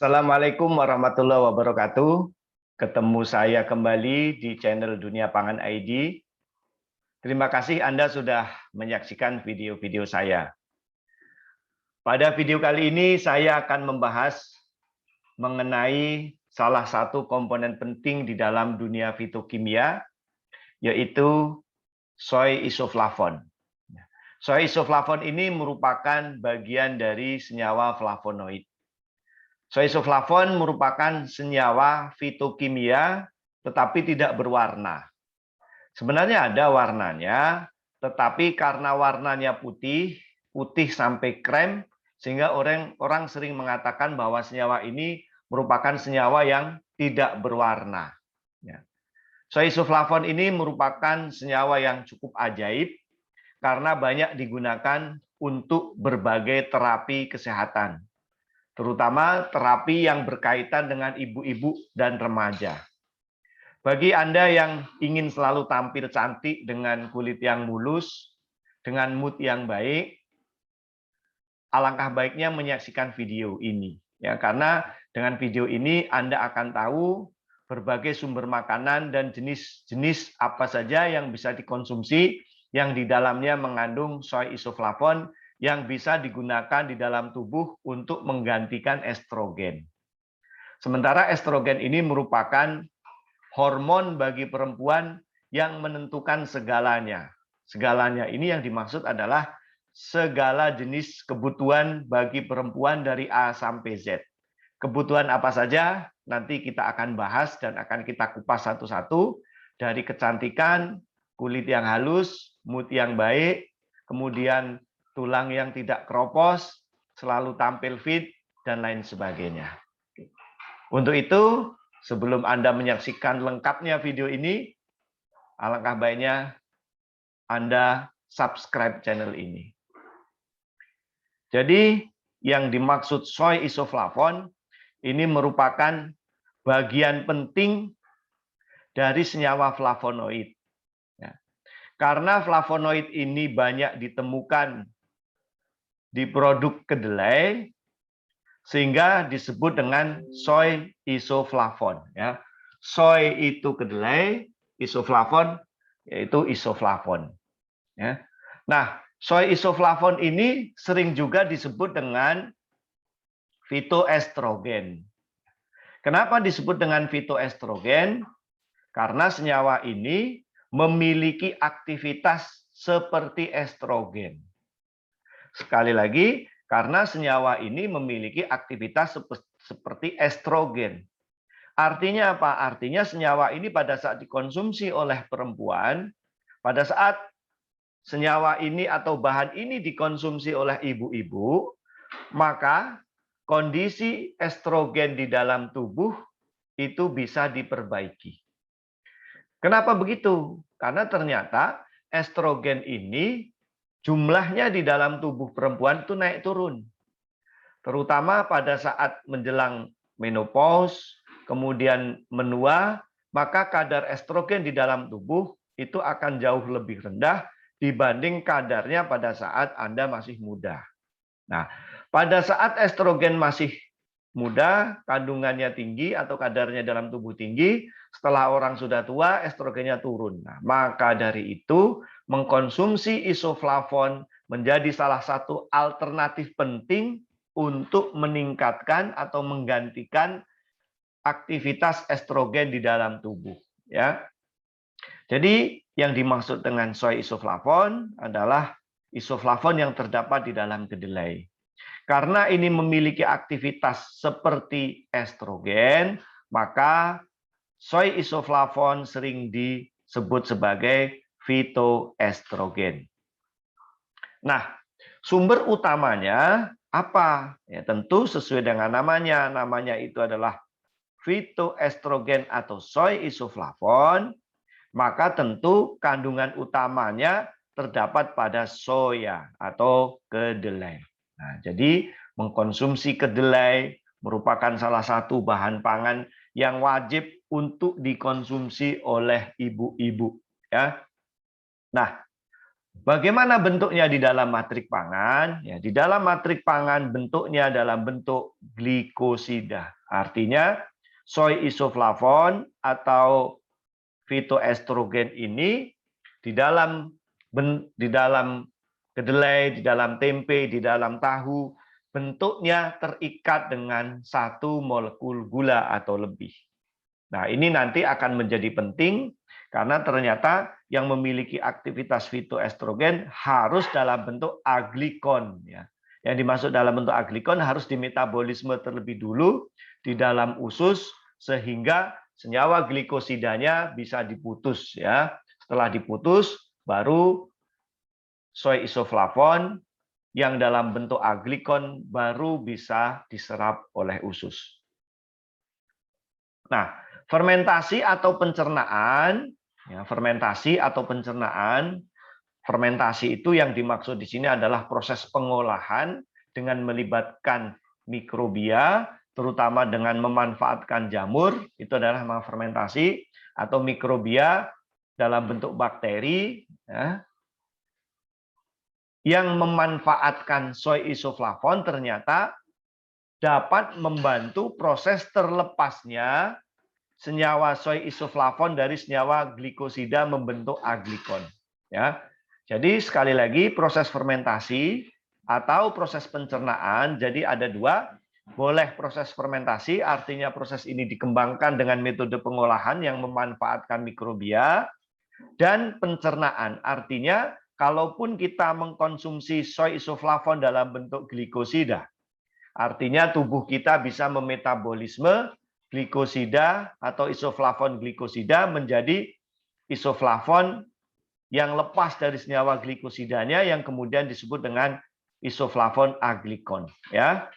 Assalamualaikum warahmatullahi wabarakatuh. Ketemu saya kembali di channel Dunia Pangan ID. Terima kasih Anda sudah menyaksikan video-video saya. Pada video kali ini saya akan membahas mengenai salah satu komponen penting di dalam dunia fitokimia, yaitu soy isoflavon. Soy isoflavon ini merupakan bagian dari senyawa flavonoid. Soy isoflavon merupakan senyawa fitokimia tetapi tidak berwarna. Sebenarnya ada warnanya, tetapi karena warnanya putih sampai krem, sehingga orang sering mengatakan bahwa senyawa ini merupakan senyawa yang tidak berwarna. Soy isoflavon ini merupakan senyawa yang cukup ajaib karena banyak digunakan untuk berbagai terapi kesehatan, terutama terapi yang berkaitan dengan ibu-ibu dan remaja. Bagi Anda yang ingin selalu tampil cantik dengan kulit yang mulus, dengan mood yang baik, alangkah baiknya menyaksikan video ini. Ya, karena dengan video ini Anda akan tahu berbagai sumber makanan dan jenis-jenis apa saja yang bisa dikonsumsi yang di dalamnya mengandung soy isoflavon yang bisa digunakan di dalam tubuh untuk menggantikan estrogen. Sementara estrogen ini merupakan hormon bagi perempuan yang menentukan segalanya. Segalanya ini yang dimaksud adalah segala jenis kebutuhan bagi perempuan dari A sampai Z. Kebutuhan apa saja nanti kita akan bahas dan akan kita kupas satu-satu, dari kecantikan, kulit yang halus, mood yang baik, kemudian tulang yang tidak keropos, selalu tampil fit, dan lain sebagainya. Untuk itu, sebelum Anda menyaksikan lengkapnya video ini, alangkah baiknya Anda subscribe channel ini. Jadi, yang dimaksud soy isoflavon ini merupakan bagian penting dari senyawa flavonoid. Karena flavonoid ini banyak ditemukan di produk kedelai, sehingga disebut dengan soy isoflavon. Ya. Soy itu kedelai, isoflavon yaitu isoflavon. Ya. Nah, soy isoflavon ini sering juga disebut dengan fitoestrogen. Kenapa disebut dengan fitoestrogen? Karena senyawa ini memiliki aktivitas seperti estrogen. Sekali lagi, karena senyawa ini memiliki aktivitas seperti estrogen. Artinya apa? Artinya senyawa ini pada saat dikonsumsi oleh perempuan, pada saat senyawa ini atau bahan ini dikonsumsi oleh ibu-ibu, maka kondisi estrogen di dalam tubuh itu bisa diperbaiki. Kenapa begitu? Karena ternyata estrogen ini jumlahnya di dalam tubuh perempuan itu naik turun. Terutama pada saat menjelang menopause, kemudian menua, maka kadar estrogen di dalam tubuh itu akan jauh lebih rendah dibanding kadarnya pada saat Anda masih muda. Nah, pada saat estrogen masih muda, kandungannya tinggi atau kadarnya dalam tubuh tinggi, setelah orang sudah tua, estrogennya turun. Nah, maka dari itu, mengkonsumsi isoflavon menjadi salah satu alternatif penting untuk meningkatkan atau menggantikan aktivitas estrogen di dalam tubuh. Ya. Jadi, yang dimaksud dengan soy isoflavon adalah isoflavon yang terdapat di dalam kedelai. Karena ini memiliki aktivitas seperti estrogen, maka soy isoflavon sering disebut sebagai fitoestrogen. Nah, sumber utamanya apa? Ya, tentu sesuai dengan namanya. Namanya itu adalah fitoestrogen atau soy isoflavon, maka tentu kandungan utamanya terdapat pada soya atau kedelai. Nah, jadi mengkonsumsi kedelai merupakan salah satu bahan pangan yang wajib untuk dikonsumsi oleh ibu-ibu. Ya. Nah, Bagaimana bentuknya di dalam matrik pangan? Ya, di dalam matrik pangan bentuknya dalam bentuk glikosida. Artinya soy isoflavon atau fitoestrogen ini di dalam kedelai, di dalam tempe, di dalam tahu, bentuknya terikat dengan satu molekul gula atau lebih. Nah, ini nanti akan menjadi penting karena ternyata yang memiliki aktivitas fitoestrogen harus dalam bentuk aglikon. Ya. Yang dimaksud dalam bentuk aglikon harus dimetabolisme terlebih dulu di dalam usus sehingga senyawa glikosidanya bisa diputus. Ya. Setelah diputus, baru soy isoflavon yang dalam bentuk aglikon baru bisa diserap oleh usus. Nah, fermentasi atau pencernaan, ya, fermentasi itu yang dimaksud di sini adalah proses pengolahan dengan melibatkan mikrobia, terutama dengan memanfaatkan jamur, itu adalah fermentasi, atau mikrobia dalam bentuk bakteri, ya, yang memanfaatkan soy isoflavon ternyata dapat membantu proses terlepasnya senyawa soy isoflavon dari senyawa glikosida membentuk aglikon. Ya, jadi sekali lagi proses fermentasi atau proses pencernaan. Jadi ada dua. Boleh proses fermentasi, artinya proses ini dikembangkan dengan metode pengolahan yang memanfaatkan mikrobia, dan pencernaan, artinya kalaupun kita mengkonsumsi soy isoflavon dalam bentuk glikosida, artinya tubuh kita bisa memetabolisme glikosida atau isoflavon glikosida menjadi isoflavon yang lepas dari senyawa glikosidanya yang kemudian disebut dengan isoflavon aglikon. Ya,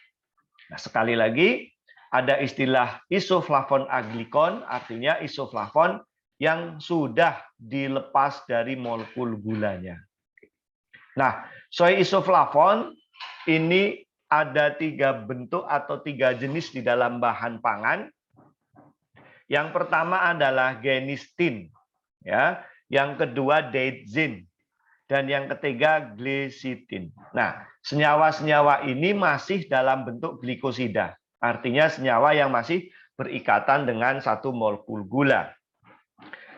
nah, sekali lagi ada istilah isoflavon aglikon, artinya isoflavon yang sudah dilepas dari molekul gulanya. Nah, soy isoflavon ini ada 3 bentuk atau 3 jenis di dalam bahan pangan. Yang pertama adalah genistin, ya. Yang kedua daidzin, dan yang ketiga glisitin. Nah, senyawa-senyawa ini masih dalam bentuk glikosida, artinya senyawa yang masih berikatan dengan satu molekul gula.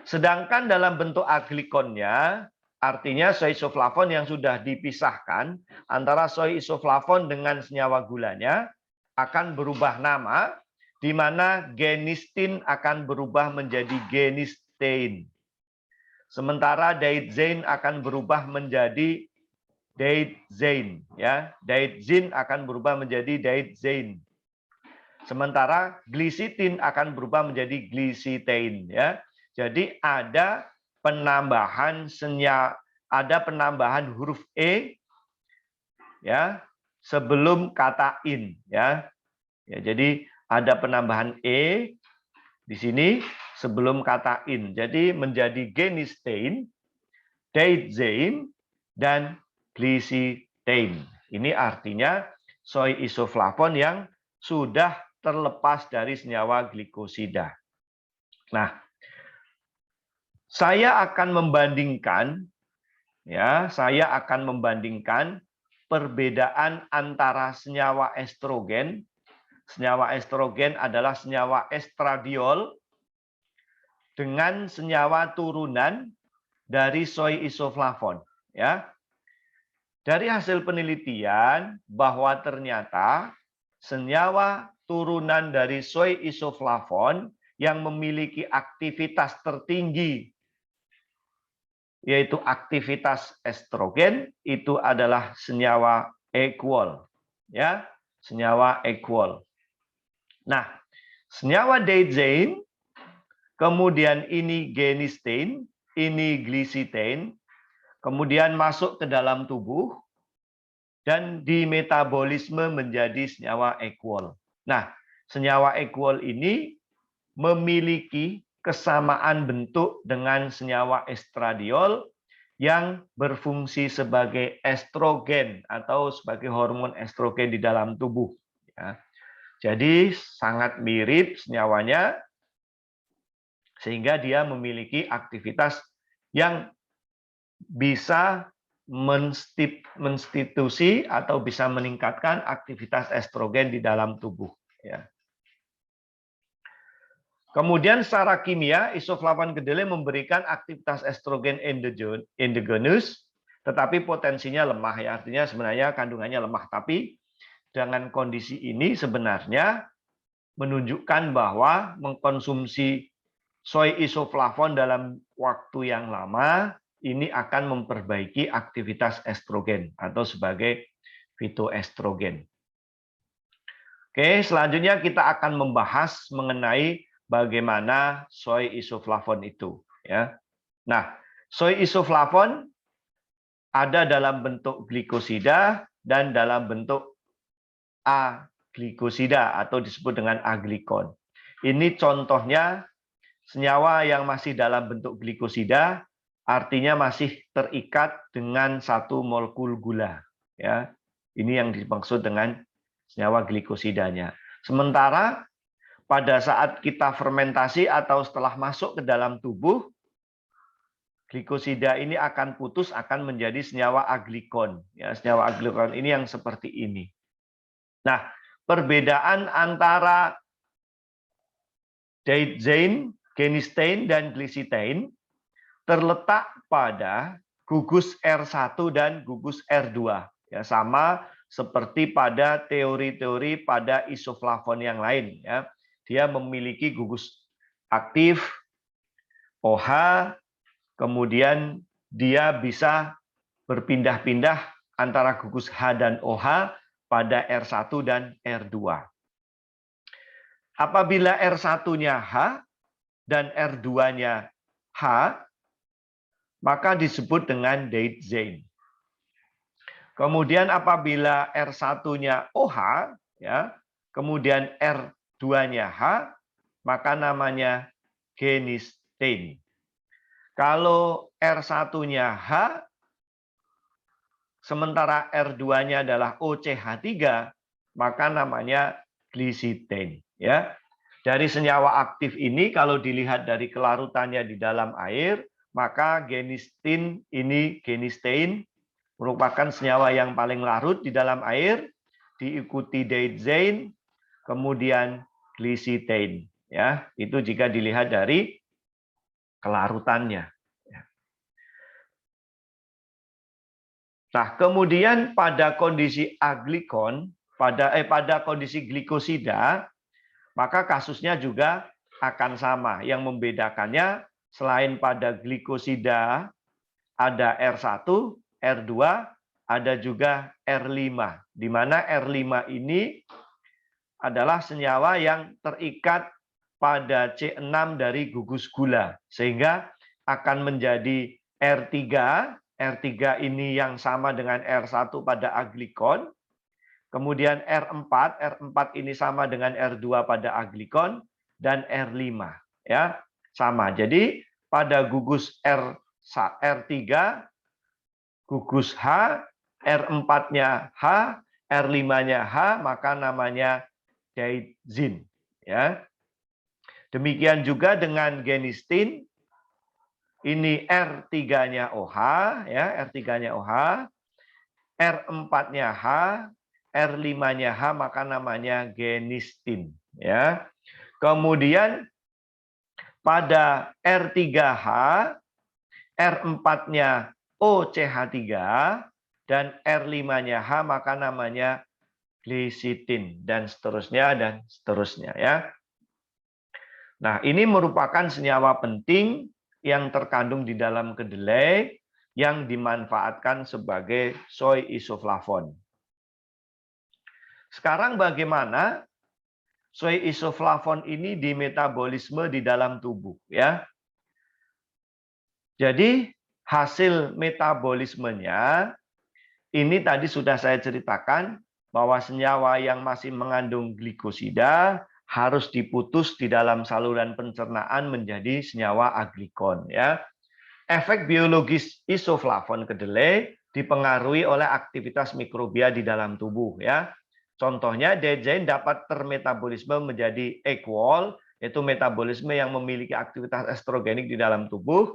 Sedangkan dalam bentuk aglikonnya, artinya soy isoflavon yang sudah dipisahkan antara soy isoflavon dengan senyawa gulanya akan berubah nama, di mana genistin akan berubah menjadi genistein. Sementara daidzin akan berubah menjadi daidzin, ya. Daidzin akan berubah menjadi daidzin. Sementara glisitin akan berubah menjadi glisitein, ya. Jadi ada penambahan huruf e, ya, sebelum kata in, ya. Ya, jadi ada penambahan e di sini sebelum kata in. Jadi menjadi genistein, daidzin, dan glisitein. Ini artinya soy isoflavon yang sudah terlepas dari senyawa glikosida. Nah, saya akan membandingkan perbedaan antara senyawa estrogen. Senyawa estrogen adalah senyawa estradiol dengan senyawa turunan dari soy isoflavon, ya. Dari hasil penelitian bahwa ternyata senyawa turunan dari soy isoflavon yang memiliki aktivitas tertinggi, yaitu aktivitas estrogen, itu adalah senyawa equol, ya, senyawa equol. Nah, senyawa daidzin, kemudian ini genistein, ini glisitein, kemudian masuk ke dalam tubuh dan dimetabolisme menjadi senyawa equol. Nah, senyawa equol ini memiliki kesamaan bentuk dengan senyawa estradiol yang berfungsi sebagai estrogen atau sebagai hormon estrogen di dalam tubuh. Ya. Jadi sangat mirip senyawanya, sehingga dia memiliki aktivitas yang bisa menstitusi atau bisa meningkatkan aktivitas estrogen di dalam tubuh. Ya. Kemudian secara kimia, isoflavon kedelai memberikan aktivitas estrogen endogenus, tetapi potensinya lemah. Ya, artinya sebenarnya kandungannya lemah. Tapi dengan kondisi ini sebenarnya menunjukkan bahwa mengkonsumsi soy isoflavon dalam waktu yang lama ini akan memperbaiki aktivitas estrogen atau sebagai fitoestrogen. Oke, selanjutnya kita akan membahas mengenai bagaimana soy isoflavon itu. Ya. Nah, soy isoflavon ada dalam bentuk glikosida dan dalam bentuk aglikosida atau disebut dengan aglikon. Ini contohnya senyawa yang masih dalam bentuk glikosida, artinya masih terikat dengan satu molekul gula. Ya, ini yang dimaksud dengan senyawa glikosidanya. Sementara pada saat kita fermentasi atau setelah masuk ke dalam tubuh, glikosida ini akan putus, akan menjadi senyawa aglikon. Ya, senyawa aglikon ini yang seperti ini. Nah, perbedaan antara daidzein, genistein, dan glycitein terletak pada gugus R1 dan gugus R2. Ya, sama seperti pada teori-teori pada isoflavon yang lain. Ya. Dia memiliki gugus aktif, OH, kemudian dia bisa berpindah-pindah antara gugus H dan OH pada R1 dan R2. Apabila R1-nya H dan R2-nya H, maka disebut dengan daidzein. Kemudian apabila R1-nya OH, ya, kemudian R2-nya H, maka namanya genistein. Kalau R1-nya H, sementara R2-nya adalah OCH3, maka namanya glycitein. Ya. Dari senyawa aktif ini, kalau dilihat dari kelarutannya di dalam air, maka genistein merupakan senyawa yang paling larut di dalam air, diikuti daidzein, kemudian glycitein. Ya, itu jika dilihat dari kelarutannya. Nah, kemudian pada kondisi aglikon, pada kondisi glikosida, maka kasusnya juga akan sama. Yang membedakannya selain pada glikosida ada R1, R2, ada juga R5, di mana R5 ini adalah senyawa yang terikat pada C6 dari gugus gula, sehingga akan menjadi R3. R3 ini yang sama dengan R1 pada aglikon, kemudian R4 ini sama dengan R2 pada aglikon, dan R5. Ya, sama. Jadi pada gugus R3, gugus H, R4-nya H, R5-nya H, maka namanya daidzein. Ya. Demikian juga dengan genistein, ini R3-nya OH, ya, R3-nya OH, R4-nya H, R5-nya H, maka namanya genistein. Ya. Kemudian pada R3H, R4-nya OCH3, dan R5-nya H, maka namanya glycitein, dan seterusnya, ya. Nah, ini merupakan senyawa penting yang terkandung di dalam kedelai yang dimanfaatkan sebagai soy isoflavon. Sekarang bagaimana soy isoflavon ini di metabolisme di dalam tubuh, ya? Jadi hasil metabolismenya ini tadi sudah saya ceritakan bahwa senyawa yang masih mengandung glikosida harus diputus di dalam saluran pencernaan menjadi senyawa aglikon, ya. Efek biologis isoflavon kedelai dipengaruhi oleh aktivitas mikrobia di dalam tubuh, ya. Contohnya daidzein dapat termetabolisme menjadi egg wall, yaitu metabolisme yang memiliki aktivitas estrogenik di dalam tubuh.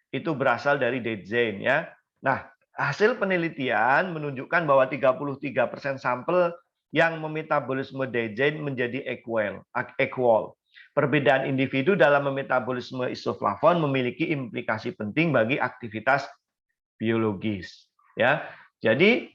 Itu berasal dari daidzein, ya. Nah, Hasil penelitian menunjukkan bahwa 33% sampel yang memetabolisme dejen menjadi equal. Perbedaan individu dalam memetabolisme isoflavon memiliki implikasi penting bagi aktivitas biologis. Ya, jadi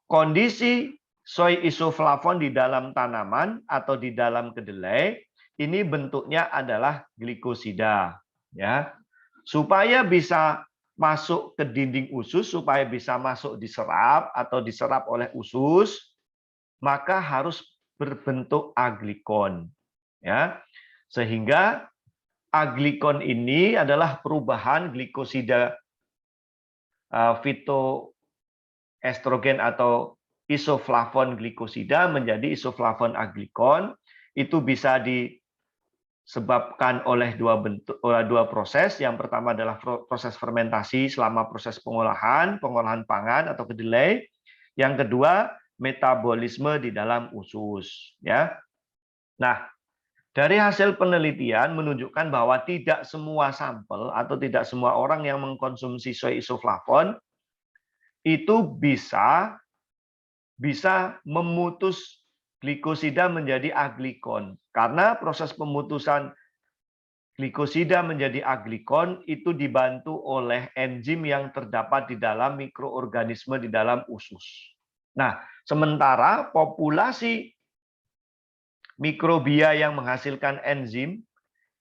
kondisi soy isoflavon di dalam tanaman atau di dalam kedelai ini bentuknya adalah glikosida. Ya, supaya bisa masuk ke dinding usus, supaya bisa masuk diserap atau diserap oleh usus, maka harus berbentuk aglikon. Ya, sehingga aglikon ini adalah perubahan glikosida fitoestrogen atau isoflavon glikosida menjadi isoflavon aglikon. Itu bisa disebabkan oleh dua proses. Yang pertama adalah proses fermentasi selama proses pengolahan pangan atau kedelai. Yang kedua, metabolisme di dalam usus. Ya. Nah, dari hasil penelitian menunjukkan bahwa tidak semua sampel atau tidak semua orang yang mengkonsumsi soy isoflavon itu bisa memutus glikosida menjadi aglikon. Karena proses pemutusan glikosida menjadi aglikon itu dibantu oleh enzim yang terdapat di dalam mikroorganisme di dalam usus. Nah, sementara populasi mikrobia yang menghasilkan enzim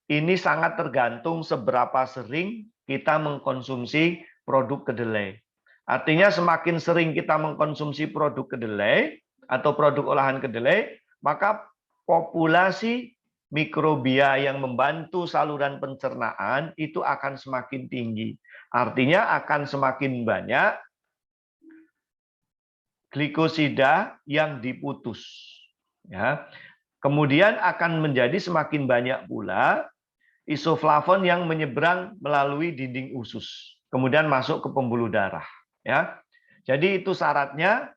ini sangat tergantung seberapa sering kita mengkonsumsi produk kedelai. Artinya semakin sering kita mengkonsumsi produk kedelai atau produk olahan kedelai, maka populasi mikrobia yang membantu saluran pencernaan itu akan semakin tinggi. Artinya akan semakin banyak glikosida yang diputus. Ya. Kemudian akan menjadi semakin banyak pula isoflavon yang menyeberang melalui dinding usus, kemudian masuk ke pembuluh darah. Ya, jadi itu syaratnya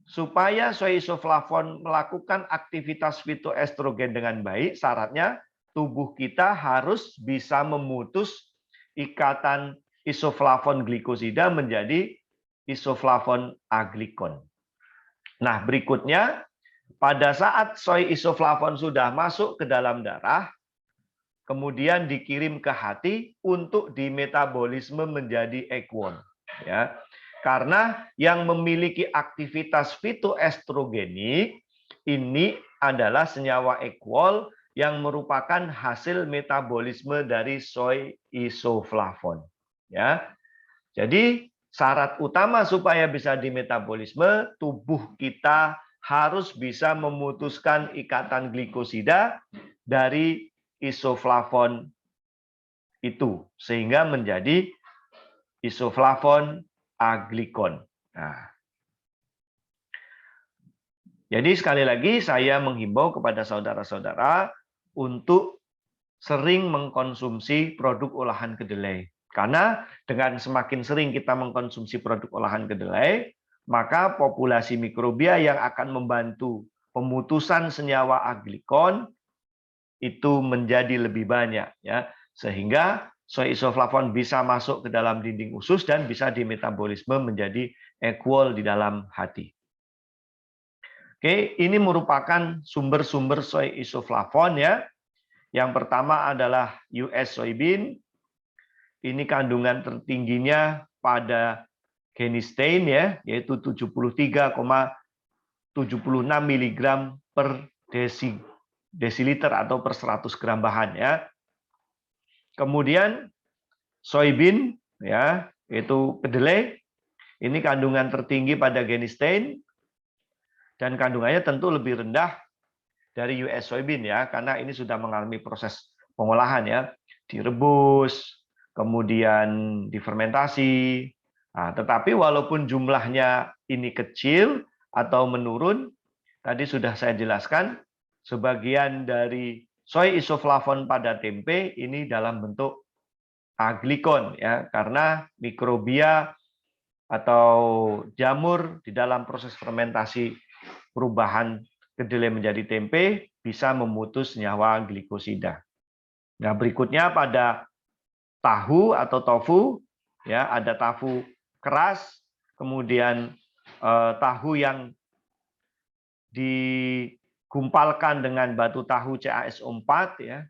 supaya soy isoflavon melakukan aktivitas fitoestrogen dengan baik. Syaratnya tubuh kita harus bisa memutus ikatan isoflavon glikosida menjadi isoflavon aglikon. Nah, berikutnya pada saat soy isoflavon sudah masuk ke dalam darah, kemudian dikirim ke hati untuk dimetabolisme menjadi equon. Ya, karena yang memiliki aktivitas fitoestrogenik ini adalah senyawa equol yang merupakan hasil metabolisme dari soy isoflavon. Ya, jadi syarat utama supaya bisa dimetabolisme, tubuh kita harus bisa memutuskan ikatan glikosida dari isoflavon itu sehingga menjadi isoflavon aglikon. Nah, jadi sekali lagi saya menghimbau kepada saudara-saudara untuk sering mengkonsumsi produk olahan kedelai. Karena dengan semakin sering kita mengkonsumsi produk olahan kedelai, maka populasi mikrobia yang akan membantu pemutusan senyawa aglikon itu menjadi lebih banyak, ya, sehingga soy isoflavon bisa masuk ke dalam dinding usus dan bisa dimetabolisme menjadi equol di dalam hati. Oke, ini merupakan sumber-sumber soy isoflavon, ya. Yang pertama adalah US soybean. Ini kandungan tertingginya pada genistein, ya, yaitu 73,76 mg per desiliter atau per 100 gram bahan, ya. Kemudian soybean, ya, yaitu kedelai, ini kandungan tertinggi pada genistein dan kandungannya tentu lebih rendah dari US soybean, ya, karena ini sudah mengalami proses pengolahan, ya, direbus, kemudian difermentasi. Nah, tetapi walaupun jumlahnya ini kecil atau menurun, tadi sudah saya jelaskan sebagian dari soy isoflavon pada tempe ini dalam bentuk aglikon, ya, karena mikrobia atau jamur di dalam proses fermentasi perubahan kedelai menjadi tempe bisa memutus senyawa glikosida. Nah, berikutnya pada tahu atau tofu, ya, ada keras, kemudian tahu yang digumpalkan dengan batu tahu CaSO4 ya.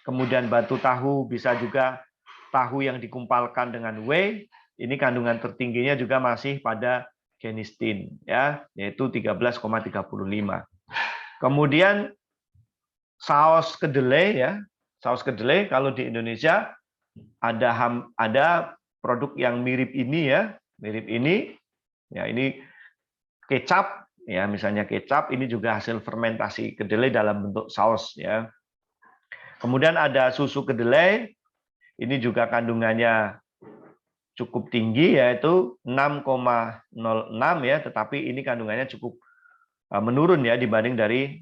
Kemudian batu tahu bisa juga tahu yang digumpalkan dengan whey. Ini kandungan tertingginya juga masih pada genistin ya, yaitu 13,35. Kemudian saus kedelai ya. Saus kedelai kalau di Indonesia ada produk yang mirip ini ya, mirip ini. Ya, ini kecap ya, misalnya kecap ini juga hasil fermentasi kedelai dalam bentuk saus ya. Kemudian ada susu kedelai. Ini juga kandungannya cukup tinggi yaitu 6,06 ya, tetapi ini kandungannya cukup menurun ya dibanding dari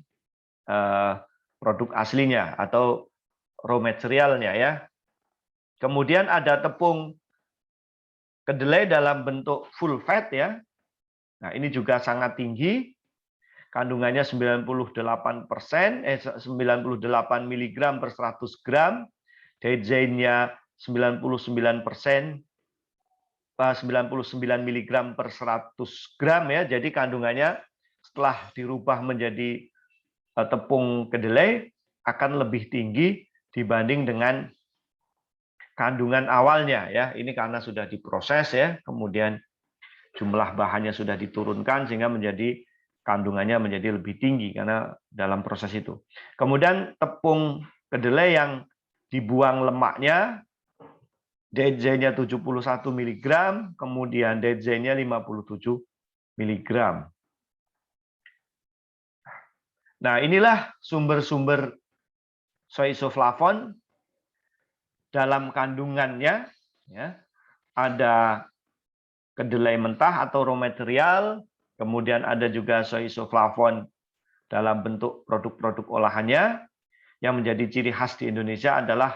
produk aslinya atau raw materialnya ya. Kemudian ada tepung kedelai dalam bentuk full fat ya. Nah, ini juga sangat tinggi. Kandungannya 98 mg per 100 gram. Daizein-nya 99 mg per 100 gram ya. Jadi kandungannya setelah dirubah menjadi tepung kedelai akan lebih tinggi dibanding dengan kandungan awalnya ya. Ini karena sudah diproses ya, kemudian jumlah bahannya sudah diturunkan sehingga menjadi kandungannya menjadi lebih tinggi karena dalam proses itu. Kemudian tepung kedelai yang dibuang lemaknya, Daizein-nya 71 mg, kemudian Daizein-nya 57 mg. Nah, inilah sumber-sumber soy isoflavon dalam kandungannya ya. Ada kedelai mentah atau raw material, kemudian ada juga soy isoflavon dalam bentuk produk-produk olahannya. Yang menjadi ciri khas di Indonesia adalah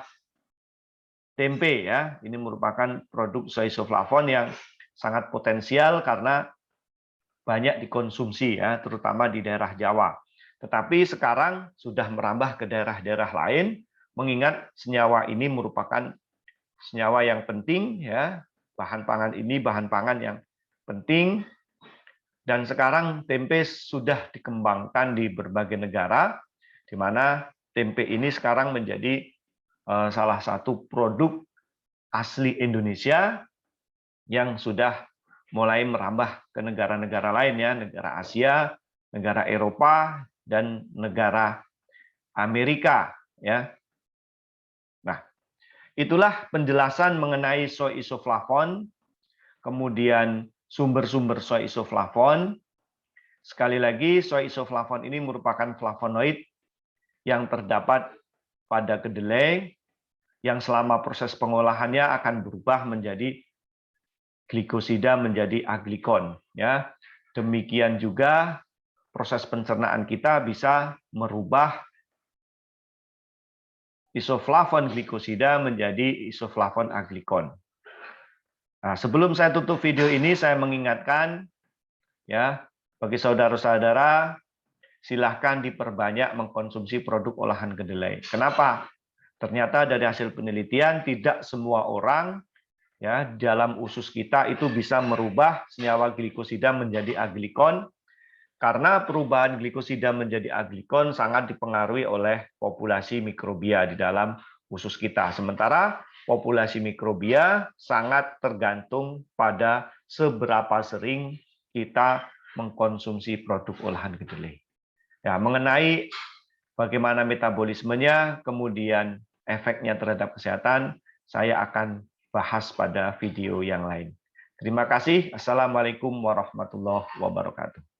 tempe ya. Ini merupakan produk soy isoflavon yang sangat potensial karena banyak dikonsumsi ya, terutama di daerah Jawa. Tetapi sekarang sudah merambah ke daerah-daerah lain, mengingat senyawa ini merupakan senyawa yang penting ya. Bahan pangan ini bahan pangan yang penting, dan sekarang tempe sudah dikembangkan di berbagai negara, di mana tempe ini sekarang menjadi salah satu produk asli Indonesia yang sudah mulai merambah ke negara-negara lain ya, negara Asia, negara Eropa, dan negara Amerika ya. Nah, itulah penjelasan mengenai soy isoflavon, kemudian sumber-sumber soy isoflavon. Sekali lagi, soy isoflavon ini merupakan flavonoid yang terdapat pada kedelai yang selama proses pengolahannya akan berubah menjadi glikosida menjadi aglikon ya. Demikian juga proses pencernaan kita bisa merubah isoflavon glikosida menjadi isoflavon aglikon. Nah, sebelum saya tutup video ini, saya mengingatkan ya, bagi saudara-saudara, silahkan diperbanyak mengkonsumsi produk olahan kedelai. Kenapa? Ternyata dari hasil penelitian tidak semua orang ya dalam usus kita itu bisa merubah senyawa glikosida menjadi aglikon, karena perubahan glikosida menjadi aglikon sangat dipengaruhi oleh populasi mikrobia di dalam usus kita. Sementara populasi mikrobia sangat tergantung pada seberapa sering kita mengkonsumsi produk olahan kedelai. Ya, mengenai bagaimana metabolismenya, kemudian efeknya terhadap kesehatan, saya akan bahas pada video yang lain. Terima kasih. Assalamualaikum warahmatullahi wabarakatuh.